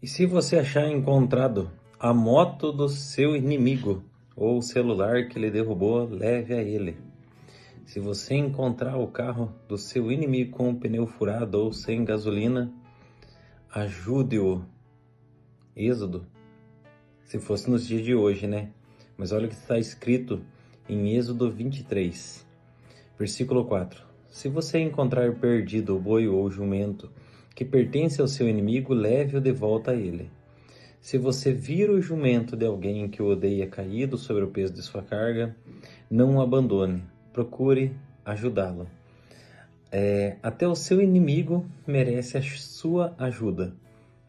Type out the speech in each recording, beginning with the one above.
E se você achar encontrado a moto do seu inimigo ou o celular que ele derrubou, leve a ele. Se você encontrar o carro do seu inimigo com o pneu furado ou sem gasolina, ajude-o. Êxodo, se fosse nos dias de hoje, né? Mas olha o que está escrito em Êxodo 23, versículo 4. Se você encontrar perdido o boi ou o jumento que pertence ao seu inimigo, leve-o de volta a ele. Se você vir o jumento de alguém que o odeia caído sobre o peso de sua carga, não o abandone, procure ajudá-lo. Até o seu inimigo merece a sua ajuda.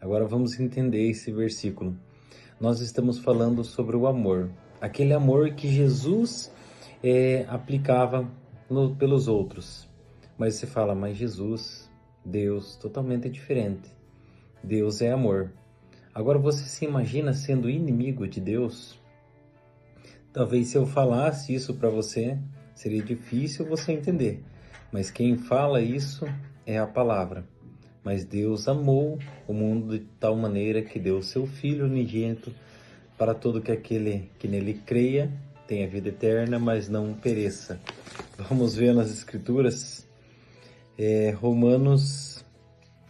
Agora vamos entender esse versículo. Nós estamos falando sobre o amor, aquele amor que Jesus aplicava pelos outros. Mas você fala, mas Jesus, Deus, totalmente diferente. Deus é amor. Agora você se imagina sendo inimigo de Deus? Talvez se eu falasse isso para você, seria difícil você entender. Mas quem fala isso é a palavra. Mas Deus amou o mundo de tal maneira que deu o seu Filho unigênito para todo que aquele que nele creia tenha vida eterna, mas não pereça. Vamos ver nas Escrituras. Romanos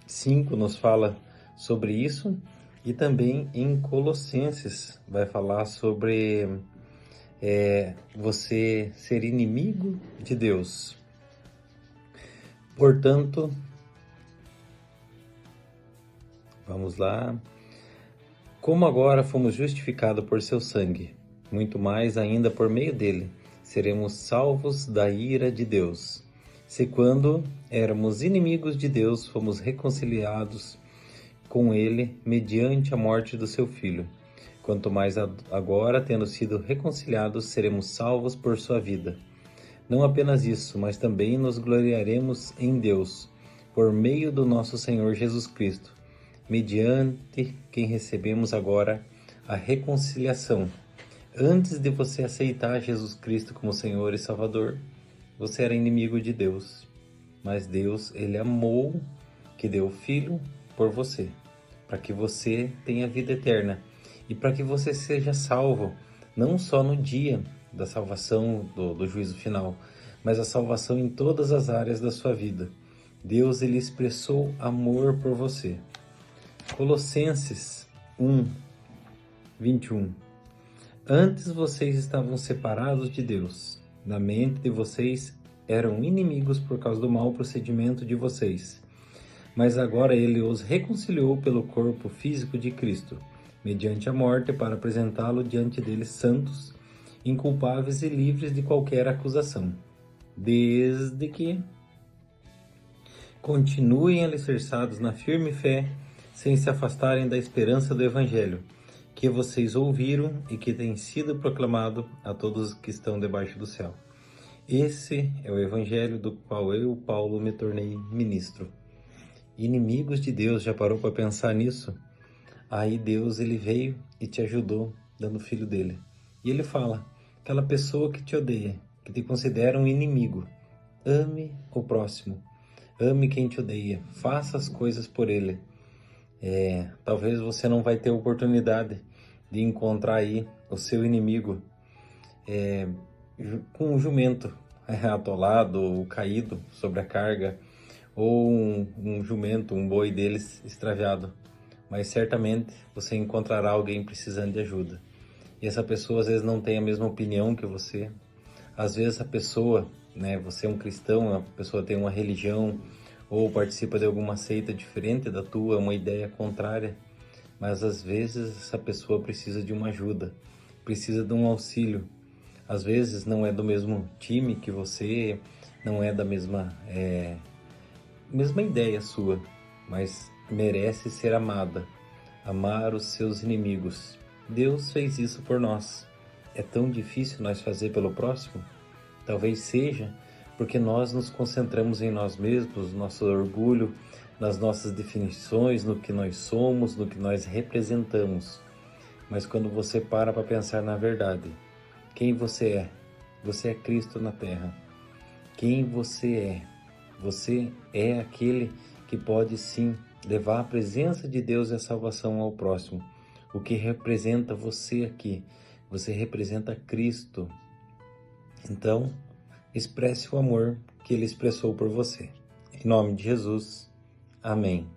5 nos fala sobre isso, e também em Colossenses vai falar sobre você ser inimigo de Deus. Portanto, vamos lá. Como agora fomos justificados por seu sangue, muito mais ainda por meio dele, seremos salvos da ira de Deus. Se quando éramos inimigos de Deus, fomos reconciliados com ele mediante a morte do seu Filho. Quanto mais agora, tendo sido reconciliados, seremos salvos por sua vida. Não apenas isso, mas também nos gloriaremos em Deus, por meio do nosso Senhor Jesus Cristo, mediante quem recebemos agora a reconciliação. Antes de você aceitar Jesus Cristo como Senhor e Salvador, você era inimigo de Deus. Mas Deus, Ele amou, que deu o Filho por você, para que você tenha vida eterna e para que você seja salvo, não só no dia da salvação, do juízo final, mas a salvação em todas as áreas da sua vida. Deus, Ele expressou amor por você. Colossenses 1, 21. Antes vocês estavam separados de Deus. Na mente de vocês eram inimigos por causa do mau procedimento de vocês. Mas agora ele os reconciliou pelo corpo físico de Cristo, mediante a morte, para apresentá-lo diante deles santos, inculpáveis e livres de qualquer acusação. Desde que continuem alicerçados na firme fé, sem se afastarem da esperança do Evangelho, que vocês ouviram e que tem sido proclamado a todos que estão debaixo do céu. Esse é o Evangelho do qual eu, Paulo, me tornei ministro. Inimigos de Deus, já parou para pensar nisso? Aí Deus, ele veio e te ajudou, dando o filho dele. E ele fala, aquela pessoa que te odeia, que te considera um inimigo, ame o próximo, ame quem te odeia, faça as coisas por ele. Talvez você não vai ter oportunidade de encontrar aí o seu inimigo com um jumento atolado ou caído sobre a carga, ou um jumento, um boi deles extraviado. Mas certamente você encontrará alguém precisando de ajuda. E essa pessoa às vezes não tem a mesma opinião que você. Às vezes a pessoa, né, você é um cristão, a pessoa tem uma religião ou participa de alguma seita diferente da tua, uma ideia contrária. Mas às vezes essa pessoa precisa de uma ajuda, precisa de um auxílio. Às vezes não é do mesmo time que você, não é da mesma ideia sua, mas merece ser amada, amar os seus inimigos. Deus fez isso por nós. É tão difícil nós fazer pelo próximo? Talvez seja porque nós nos concentramos em nós mesmos, no nosso orgulho, nas nossas definições, no que nós somos, no que nós representamos. Mas quando você para pensar na verdade, quem você é? Você é Cristo na terra. Quem você é? Você é aquele que pode sim levar a presença de Deus e a salvação ao próximo. O que representa você aqui? Você representa Cristo. Então, expresse o amor que Ele expressou por você. Em nome de Jesus, amém.